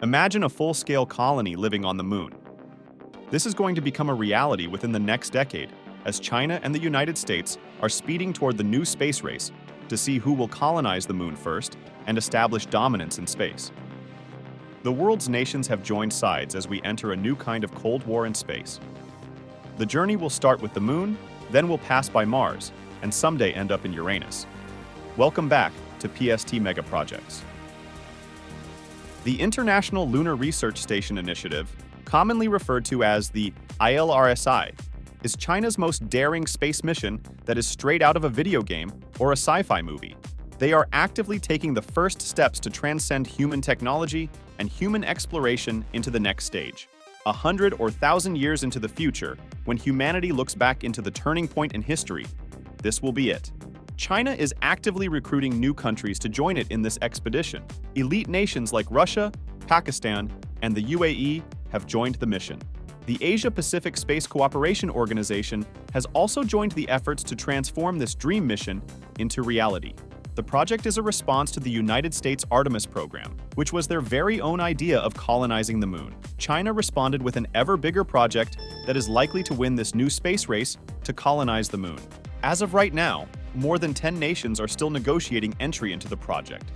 Imagine a full-scale colony living on the moon. This is going to become a reality within the next decade, as China and the United States are speeding toward the new space race to see who will colonize the moon first and establish dominance in space. The world's nations have joined sides as we enter a new kind of Cold War in space. The journey will start with the moon, then will pass by Mars, and someday end up in Uranus. Welcome back to PST Megaprojects. The International Lunar Research Station Initiative, commonly referred to as the ILRSI, is China's most daring space mission that is straight out of a video game or a sci-fi movie. They are actively taking the first steps to transcend human technology and human exploration into the next stage. 100 or 1,000 years into the future, when humanity looks back into the turning point in history, this will be it. China is actively recruiting new countries to join it in this expedition. Elite nations like Russia, Pakistan, and the UAE have joined the mission. The Asia-Pacific Space Cooperation Organization has also joined the efforts to transform this dream mission into reality. The project is a response to the United States Artemis program, which was their very own idea of colonizing the moon. China responded with an ever bigger project that is likely to win this new space race to colonize the moon. As of right now, more than 10 nations are still negotiating entry into the project,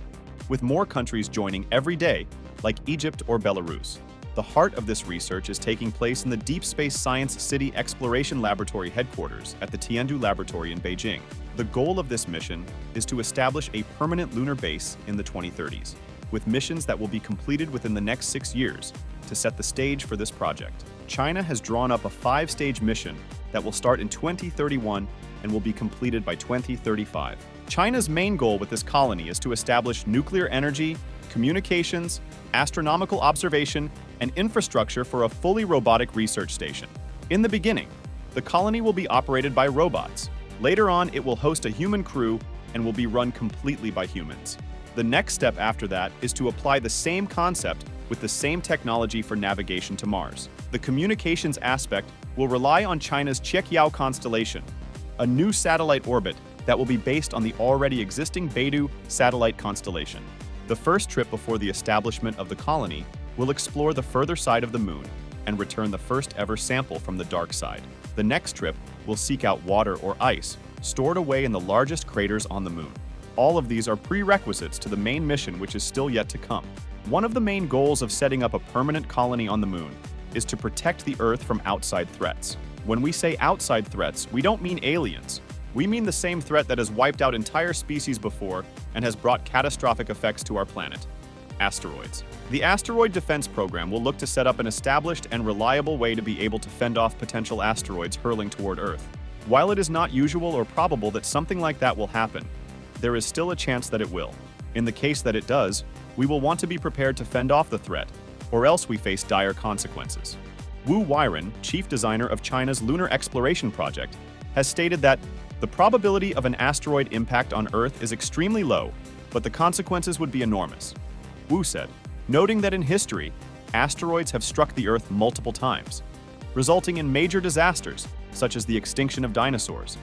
with more countries joining every day, like Egypt or Belarus. The heart of this research is taking place in the Deep Space Science City Exploration Laboratory headquarters at the Tiandu Laboratory in Beijing. The goal of this mission is to establish a permanent lunar base in the 2030s, with missions that will be completed within the next 6 years to set the stage for this project. China has drawn up a 5-stage mission that will start in 2031 and will be completed by 2035. China's main goal with this colony is to establish nuclear energy, communications, astronomical observation, and infrastructure for a fully robotic research station. In the beginning, the colony will be operated by robots. Later on, it will host a human crew and will be run completely by humans. The next step after that is to apply the same concept with the same technology for navigation to Mars. The communications aspect will rely on China's Keqiang constellation, a new satellite orbit that will be based on the already existing Beidou satellite constellation. The first trip before the establishment of the colony will explore the further side of the moon and return the first ever sample from the dark side. The next trip will seek out water or ice stored away in the largest craters on the moon. All of these are prerequisites to the main mission, which is still yet to come. One of the main goals of setting up a permanent colony on the moon is to protect the Earth from outside threats. When we say outside threats, we don't mean aliens. We mean the same threat that has wiped out entire species before and has brought catastrophic effects to our planet: asteroids. The asteroid defense program will look to set up an established and reliable way to be able to fend off potential asteroids hurling toward Earth. While it is not usual or probable that something like that will happen, there is still a chance that it will. In the case that it does, we will want to be prepared to fend off the threat, or else we face dire consequences. Wu Weiren, chief designer of China's Lunar Exploration Project, has stated that the probability of an asteroid impact on Earth is extremely low, but the consequences would be enormous. Wu said, noting that in history, asteroids have struck the Earth multiple times, resulting in major disasters, such as the extinction of dinosaurs.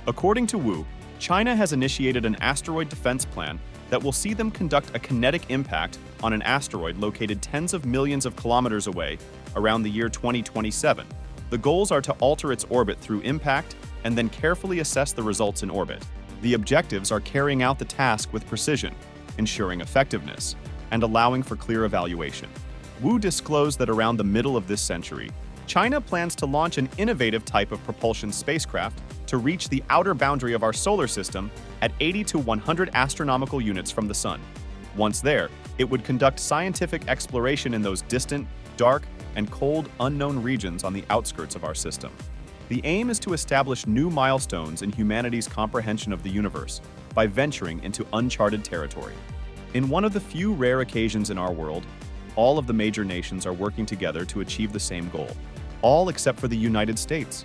According to Wu, China has initiated an asteroid defense plan that will see them conduct a kinetic impact on an asteroid located tens of millions of kilometers away around the year 2027. The goals are to alter its orbit through impact and then carefully assess the results in orbit. The objectives are carrying out the task with precision, ensuring effectiveness, and allowing for clear evaluation. Wu disclosed that around the middle of this century, China plans to launch an innovative type of propulsion spacecraft to reach the outer boundary of our solar system at 80 to 100 astronomical units from the Sun. Once there, it would conduct scientific exploration in those distant, dark, and cold, unknown regions on the outskirts of our system. The aim is to establish new milestones in humanity's comprehension of the universe by venturing into uncharted territory. In one of the few rare occasions in our world, all of the major nations are working together to achieve the same goal, all except for the United States.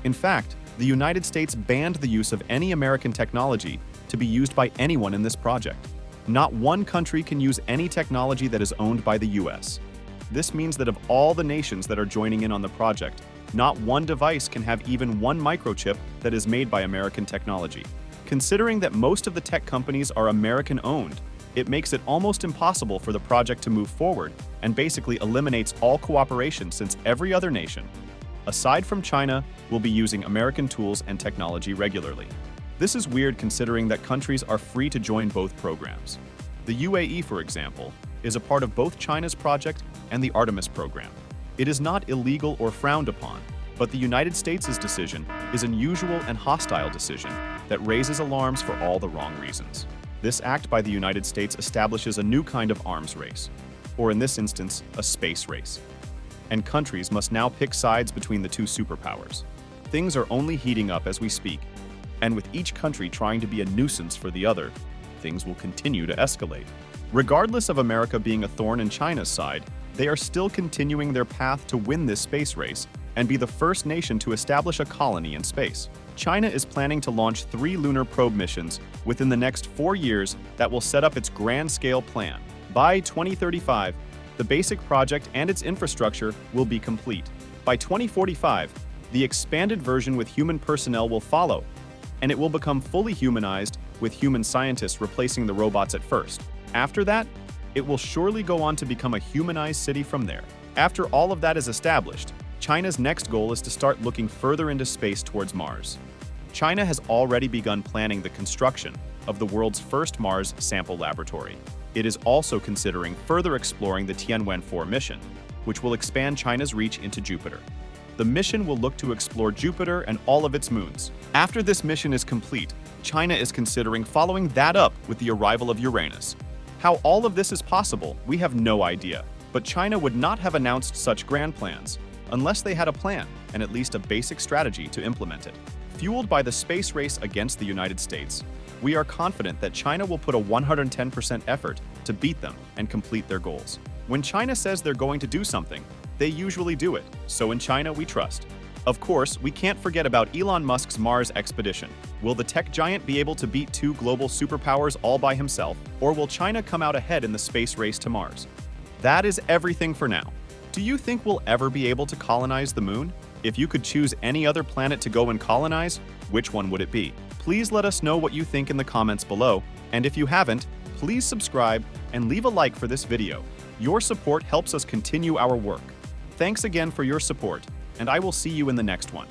In fact, the United States banned the use of any American technology to be used by anyone in this project. Not one country can use any technology that is owned by the US. This means that of all the nations that are joining in on the project, not one device can have even one microchip that is made by American technology. Considering that most of the tech companies are American-owned, It makes it almost impossible for the project to move forward and basically eliminates all cooperation since every other nation, aside from China, will be using American tools and technology regularly. This is weird considering that countries are free to join both programs. The UAE, for example, is a part of both China's project and the Artemis program. It is not illegal or frowned upon, but the United States' decision is an unusual and hostile decision that raises alarms for all the wrong reasons. This act by the United States establishes a new kind of arms race, or in this instance, a space race. And countries must now pick sides between the two superpowers. Things are only heating up as we speak, and with each country trying to be a nuisance for the other, things will continue to escalate. Regardless of America being a thorn in China's side, they are still continuing their path to win this space race and be the first nation to establish a colony in space. China is planning to launch 3 lunar probe missions within the next 4 years that will set up its grand-scale plan. By 2035, the basic project and its infrastructure will be complete. By 2045, the expanded version with human personnel will follow, and it will become fully humanized with human scientists replacing the robots at first. After that, it will surely go on to become a humanized city from there. After all of that is established, China's next goal is to start looking further into space towards Mars. China has already begun planning the construction of the world's first Mars sample laboratory. It is also considering further exploring the Tianwen-4 mission, which will expand China's reach into Jupiter. The mission will look to explore Jupiter and all of its moons. After this mission is complete, China is considering following that up with the arrival of Uranus. How all of this is possible, we have no idea, but China would not have announced such grand plans unless they had a plan and at least a basic strategy to implement it. Fueled by the space race against the United States, we are confident that China will put a 110% effort to beat them and complete their goals. When China says they're going to do something, they usually do it, so in China we trust. Of course, we can't forget about Elon Musk's Mars expedition. Will the tech giant be able to beat 2 global superpowers all by himself, or will China come out ahead in the space race to Mars? That is everything for now. Do you think we'll ever be able to colonize the moon? If you could choose any other planet to go and colonize, which one would it be? Please let us know what you think in the comments below, and if you haven't, please subscribe and leave a like for this video. Your support helps us continue our work. Thanks again for your support, and I will see you in the next one.